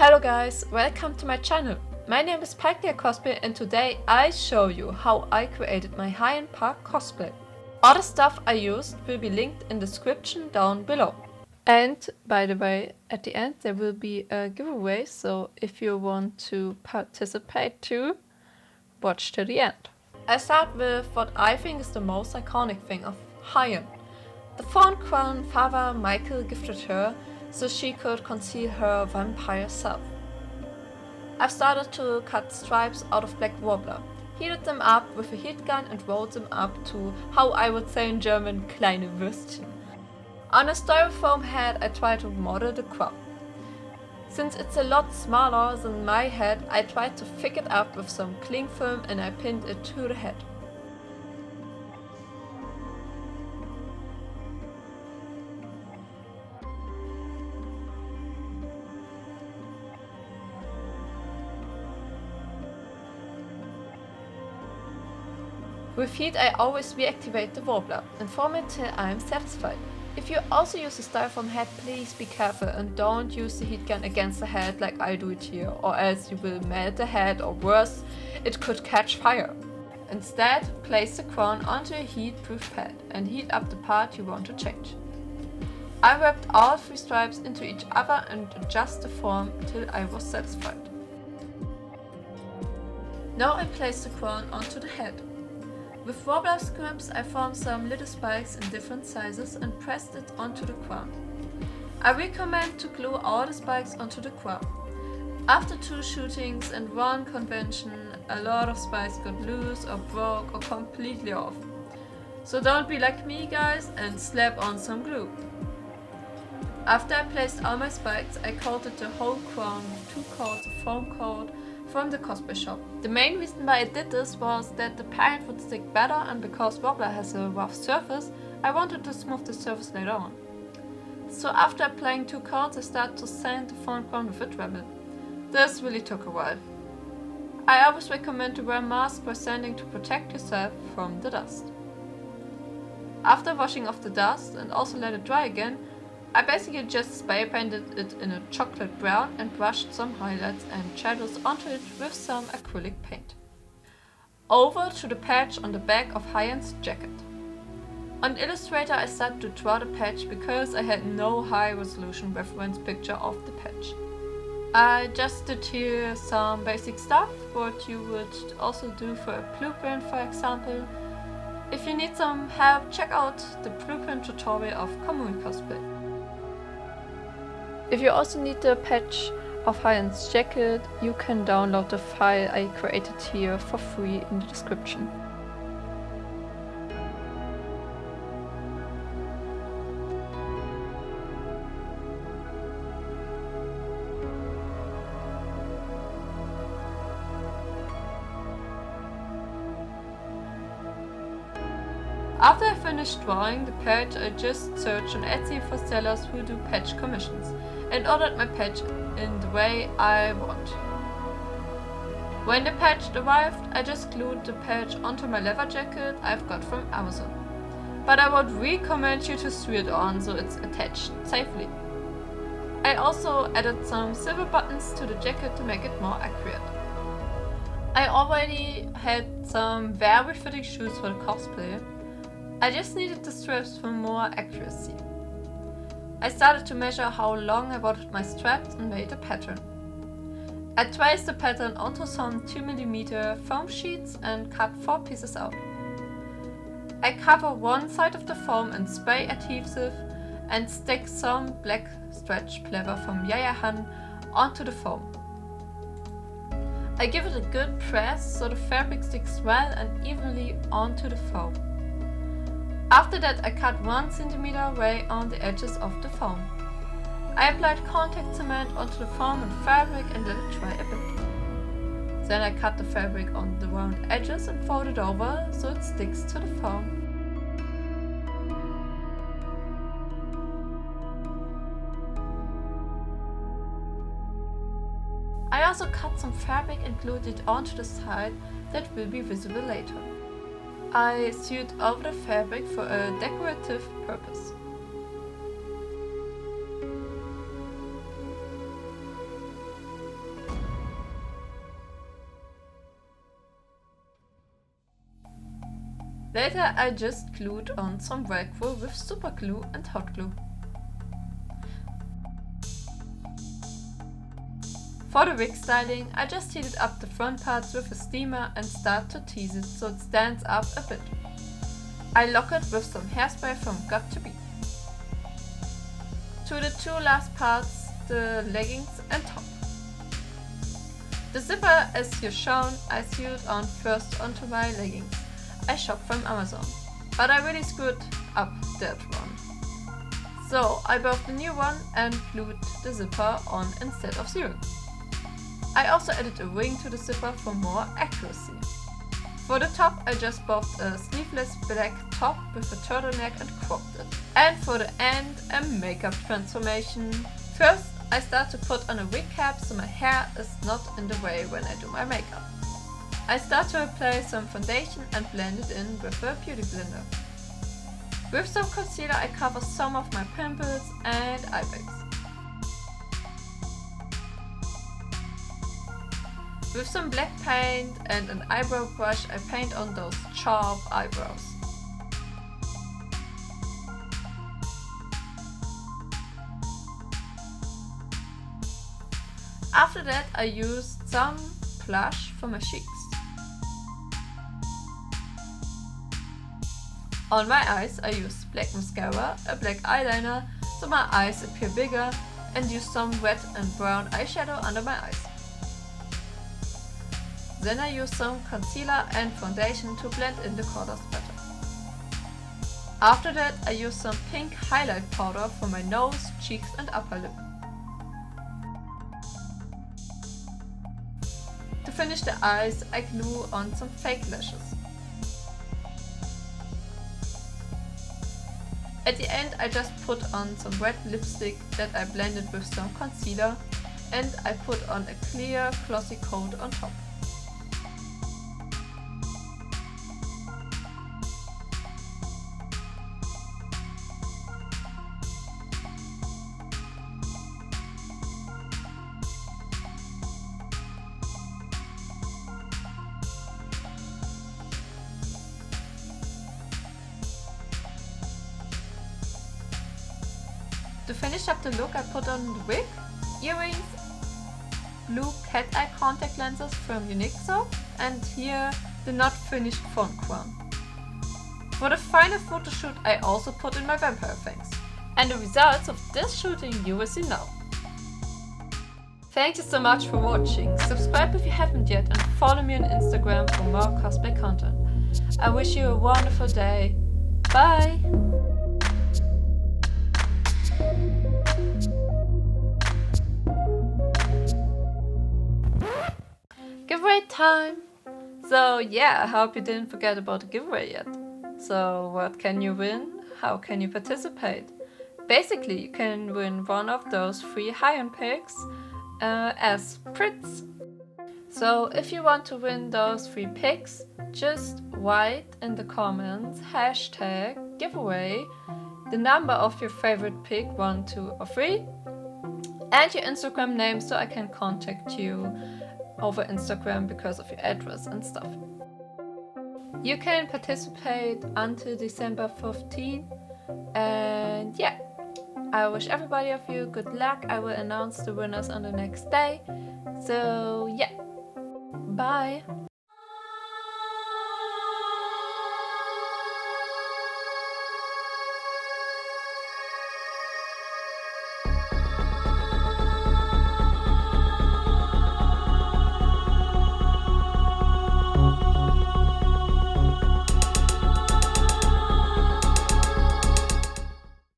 Hello guys, welcome to my channel. My name is Patrikios and today I show you how I created my Hayan Park cosplay. All the stuff I used will be linked in the description down below. And by the way, at the end there will be a giveaway, so if you want to participate too, watch to the end. I start with what I think is the most iconic thing of Hayan. The fawn crown Father Michael gifted her so she could conceal her vampire self. I've started to cut stripes out of black warbler, heated them up with a heat gun and rolled them up to, how I would say in German, kleine Würstchen. On a styrofoam head I tried to model the crown. Since it's a lot smaller than my head, I tried to thick it up with some cling film and I pinned it to the head. With heat I always reactivate the warbler and form it till I'm satisfied. If you also use a styrofoam head, please be careful and don't use the heat gun against the head like I do it here, or else you will melt the head, or worse, it could catch fire. Instead, place the crown onto a heat-proof pad and heat up the part you want to change. I wrapped all 3 stripes into each other and adjust the form till I was satisfied. Now I place the crown onto the head. With warbler scripts I formed some little spikes in different sizes and pressed it onto the crown. I recommend to glue all the spikes onto the crown. After 2 shootings and 1 convention, a lot of spikes got loose or broke or completely off. So don't be like me guys and slap on some glue. After I placed all my spikes, I coated the whole crown with 2 coats of foam coat from the cosplay shop. The main reason why I did this was that the paint would stick better, and because warbler has a rough surface, I wanted to smooth the surface later on. So after applying 2 coats, I started to sand the foam crown with a Dremel. This really took a while. I always recommend to wear a mask while sanding to protect yourself from the dust. After washing off the dust and also let it dry again, I basically just spray painted it in a chocolate brown and brushed some highlights and shadows onto it with some acrylic paint. Over to the patch on the back of Hayan's jacket. On Illustrator I started to draw the patch because I had no high resolution reference picture of the patch. I just did here some basic stuff, what you would also do for a blueprint for example. If you need some help, check out the blueprint tutorial of Unholy Cosplay. If you also need the patch of Hayan's jacket, you can download the file I created here for free in the description. After I finished drawing the patch, I just searched on Etsy for sellers who do patch commissions and ordered my patch in the way I want. When the patch arrived, I just glued the patch onto my leather jacket I've got from Amazon. But I would recommend you to sew it on so it's attached safely. I also added some silver buttons to the jacket to make it more accurate. I already had some very fitting shoes for the cosplay. I just needed the straps for more accuracy. I started to measure how long I wanted my straps and made a pattern. I traced the pattern onto some 2mm foam sheets and cut 4 pieces out. I cover one side of the foam in spray adhesive and stick some black stretch pleather from Yayahan onto the foam. I give it a good press so the fabric sticks well and evenly onto the foam. After that I cut 1 cm away on the edges of the foam. I applied contact cement onto the foam and fabric and let it dry a bit. Then I cut the fabric on the round edges and fold it over so it sticks to the foam. I also cut some fabric and glued it onto the side that will be visible later. I sewed over the fabric for a decorative purpose. Later I just glued on some Velcro with super glue and hot glue. For the wig styling, I just heated up the front parts with a steamer and start to tease it so it stands up a bit. I lock it with some hairspray from Godmode. To the two last parts, the leggings and top. The zipper, as here shown, I sewed on first onto my leggings. I shopped from Amazon, but I really screwed up that one. So I bought the new one and glued the zipper on instead of sewing. I also added a ring to the zipper for more accuracy. For the top I just bought a sleeveless black top with a turtleneck and cropped it. And for the end, a makeup transformation. First I start to put on a wig cap so my hair is not in the way when I do my makeup. I start to apply some foundation and blend it in with a beauty blender. With some concealer I cover some of my pimples and eye bags. With some black paint and an eyebrow brush I paint on those sharp eyebrows. After that I used some blush for my cheeks. On my eyes I used black mascara, a black eyeliner so my eyes appear bigger, and used some red and brown eyeshadow under my eyes. Then I used some concealer and foundation to blend in the colors better. After that I used some pink highlight powder for my nose, cheeks and upper lip. To finish the eyes I glue on some fake lashes. At the end I just put on some red lipstick that I blended with some concealer, and I put on a clear glossy coat on top. To finish up the look I put on the wig, earrings, blue cat eye contact lenses from Unixo, and here the not finished front crown. For the final photo shoot I also put in my vampire fangs. And the results of this shooting you will see now. Thank you so much for watching, subscribe if you haven't yet and follow me on Instagram for more cosplay content. I wish you a wonderful day. Bye! Giveaway time! So yeah, I hope you didn't forget about the giveaway yet. So what can you win? How can you participate? Basically you can win one of those 3 Hayan Parks as prints. So if you want to win those 3 picks, just write in the comments hashtag giveaway, the number of your favorite pick, 1, 2 or 3, and your Instagram name so I can contact you over Instagram because of your address and stuff. You can participate until December 15, and yeah, I wish everybody of you good luck. I will announce the winners on the next day. So yeah, bye!